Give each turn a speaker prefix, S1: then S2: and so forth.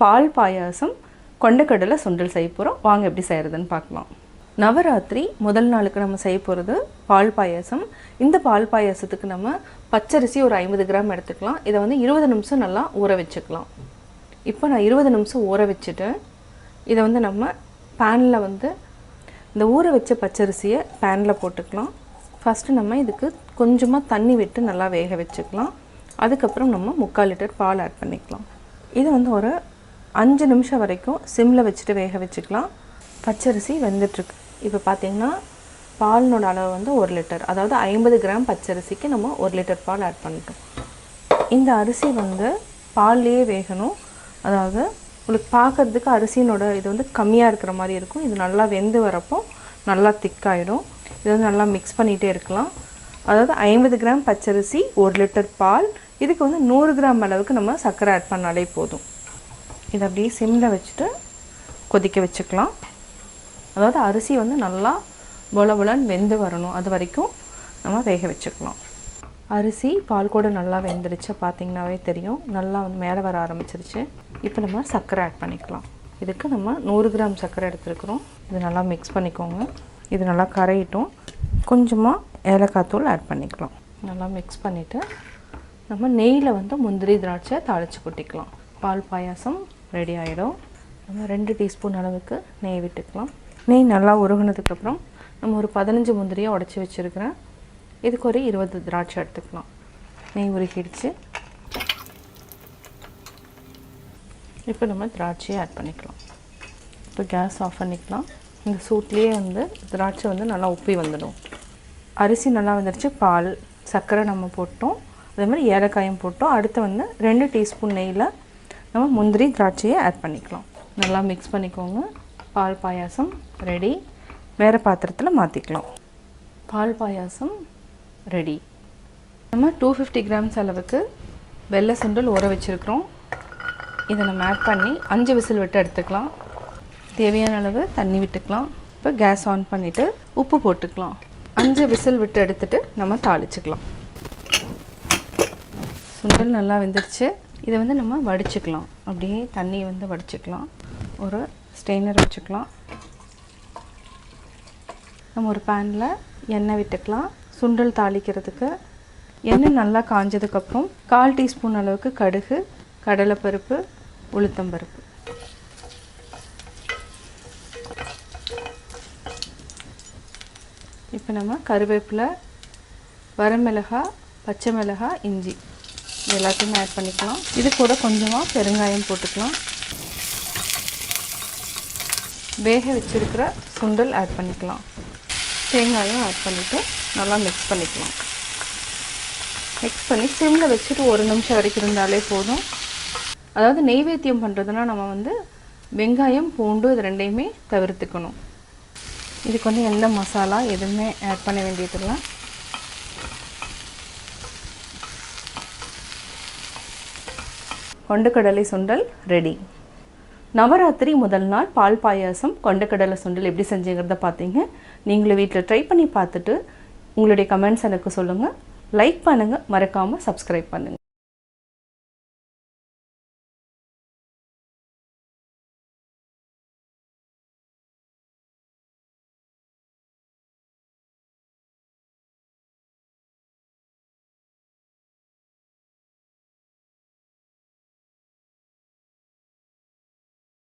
S1: பால் பாயாசம் கொண்டக்கடலை சுண்டல் செய்ய போகிறோம். வாங்க எப்படி செய்கிறதுன்னு பார்க்கலாம். நவராத்திரி முதல் நாளுக்கு நம்ம செய்ய போகிறது பால் பாயாசம். இந்த பால் பாயாசத்துக்கு நம்ம பச்சரிசி ஒரு 50 கிராம் எடுத்துக்கலாம். இதை வந்து 20 நிமிஷம் நல்லா ஊற வச்சுக்கலாம். இப்போ நான் 20 நிமிஷம் ஊற வச்சுட்டு இதை வந்து நம்ம பேனில் வந்து இந்த ஊற வச்ச பச்சரிசியை பேனில் போட்டுக்கலாம். ஃபஸ்ட்டு நம்ம இதுக்கு கொஞ்சமாக தண்ணி விட்டு நல்லா வேக வச்சுக்கலாம். அதுக்கப்புறம் நம்ம 3/4 லிட்டர் பால் ஆட் பண்ணிக்கலாம். இது வந்து ஒரு 5 நிமிஷம் வரைக்கும் சிம்மில் வச்சுட்டு வேக வச்சுக்கலாம். பச்சரிசி வெந்துட்டுருக்கு. இப்போ பார்த்திங்கன்னா பாலினோட அளவு வந்து 1 லிட்டர், அதாவது 50 கிராம் பச்சரிசிக்கு நம்ம 1 லிட்டர் பால் ஆட் பண்ணிட்டோம். இந்த அரிசி வந்து பால்லையே வேகணும். அதாவது உங்களுக்கு பார்க்குறதுக்கு அரிசியினோட இது வந்து கம்மியாக இருக்கிற மாதிரி இருக்கும். இது நல்லா வெந்து வரப்போ நல்லா திக்காயிடும். இது வந்து நல்லா மிக்ஸ் பண்ணிகிட்டே இருக்கலாம். அதாவது 50 கிராம் பச்சரிசி 1 லிட்டர் பால், இதுக்கு வந்து 100 கிராம் அளவுக்கு நம்ம சர்க்கரை ஆட் பண்ணாலே போதும். இதை அப்படியே சிம்மில் வச்சுட்டு கொதிக்க வச்சுக்கலாம். அதாவது அரிசி வந்து நல்லா பொலன்னு வெந்து வரணும், அது வரைக்கும் நம்ம வேக வச்சுக்கலாம். அரிசி பால் கூட நல்லா வெந்துருச்சு, பார்த்திங்கனாவே தெரியும். நல்லா வந்து மேலே வர ஆரம்பிச்சிருச்சு. இப்போ நம்ம சர்க்கரை ஆட் பண்ணிக்கலாம். இதுக்கு நம்ம 100 கிராம் சர்க்கரை எடுத்துருக்குறோம். இது நல்லா மிக்ஸ் பண்ணிக்கோங்க. இது நல்லா கரையிட்டும். கொஞ்சமாக ஏலக்காய் தூள் ஆட் பண்ணிக்கலாம். நல்லா மிக்ஸ் பண்ணிவிட்டு நம்ம நெய்யில் வந்து முந்திரி திராட்சை தாளித்து கொட்டிக்கலாம். பால் பாயாசம் ரெடி ஆகிடும். நம்ம 2 டீஸ்பூன் அளவுக்கு நெய் விட்டுக்கலாம். நெய் நல்லா உருகுனதுக்கப்புறம் நம்ம ஒரு 15 முந்திரியை உடச்சி வச்சுருக்கிறேன். இதுக்கு ஒரு 20 திராட்சை எடுத்துக்கலாம். நெய் உருகிடுச்சு. இப்போ நம்ம திராட்சையை ஆட் பண்ணிக்கலாம். இப்போ கேஸ் ஆஃப் பண்ணிக்கலாம். இந்த சூட்லேயே வந்து திராட்சை வந்து நல்லா உப்பி வந்துடும். அரிசி நல்லா வந்துடுச்சு. பால் சர்க்கரை நம்ம போட்டோம், அதே மாதிரி ஏலக்காயும் போட்டோம். அடுத்து வந்து 2 டீஸ்பூன் நெய்யில் நம்ம முந்திரி திராட்சையை ஆட் பண்ணிக்கலாம். நல்லா மிக்ஸ் பண்ணிக்கோங்க. பால் பாயாசம் ரெடி. வேறு பாத்திரத்தில் மாற்றிக்கலாம். பால் பாயாசம் ரெடி. நம்ம 250 கிராம்ஸ் அளவுக்கு வெள்ளை சுண்டல் ஊற வச்சுருக்கிறோம். இதை நம்ம ஆட் பண்ணி 5 விசில் விட்டு எடுத்துக்கலாம். தேவையான அளவு தண்ணி விட்டுக்கலாம். இப்போ கேஸ் ஆன் பண்ணிவிட்டு உப்பு போட்டுக்கலாம். 5 விசில் விட்டு எடுத்துகிட்டு நம்ம தாளிச்சுக்கலாம். சுண்டல் நல்லா வெந்துடுச்சு. இதை வந்து நம்ம வடிச்சுக்கலாம். அப்படியே தண்ணியை வந்து வடிச்சுக்கலாம். ஒரு ஸ்ட்ரெயினர் வச்சுக்கலாம். நம்ம ஒரு பேனில் எண்ணெய் விட்டுக்கலாம். சுண்டல் தாளிக்கிறதுக்கு எண்ணெய் நல்லா காஞ்சதுக்கப்புறம் 1/4 டீஸ்பூன் அளவுக்கு கடுகு, கடலைப்பருப்பு, உளுத்தம்பருப்பு, இப்போ நம்ம கருவேப்பிலை, வரமிளகாய், பச்சை மிளகாய், இஞ்சி எல்லாத்தையும் ஆட் பண்ணிக்கலாம். இது கூட கொஞ்சமாக பெருங்காயம் போட்டுக்கலாம். வேக வச்சுருக்கிற சுண்டல் ஆட் பண்ணிக்கலாம். தேங்காயும் ஆட் பண்ணிவிட்டு நல்லா மிக்ஸ் பண்ணிக்கலாம். மிக்ஸ் பண்ணி சிம்மில் வச்சுட்டு 1 நிமிஷம் வரைக்கும் இருந்தாலே போதும். அதாவது நெய்வேத்தியம் பண்ணுறதுனா நம்ம வந்து வெங்காயம், பூண்டு இது ரெண்டையுமே தவிர்த்துக்கணும். இதுக்கு வந்து எந்த மசாலா எதுவுமே ஆட் பண்ண வேண்டியதில்லை. கொண்டக்கடலை சுண்டல் ரெடி. நவராத்திரி முதல் நாள் பால் பாயாசம் கொண்டக்கடலை சுண்டல் எப்படி செஞ்சுங்கிறத பார்த்தீங்க. நீங்களும் வீட்டில் ட்ரை பண்ணி பார்த்துட்டு உங்களுடைய கமெண்ட்ஸ் எனக்கு சொல்லுங்கள். லைக் பண்ணுங்கள், மறக்காமல் சப்ஸ்கிரைப் பண்ணுங்கள்.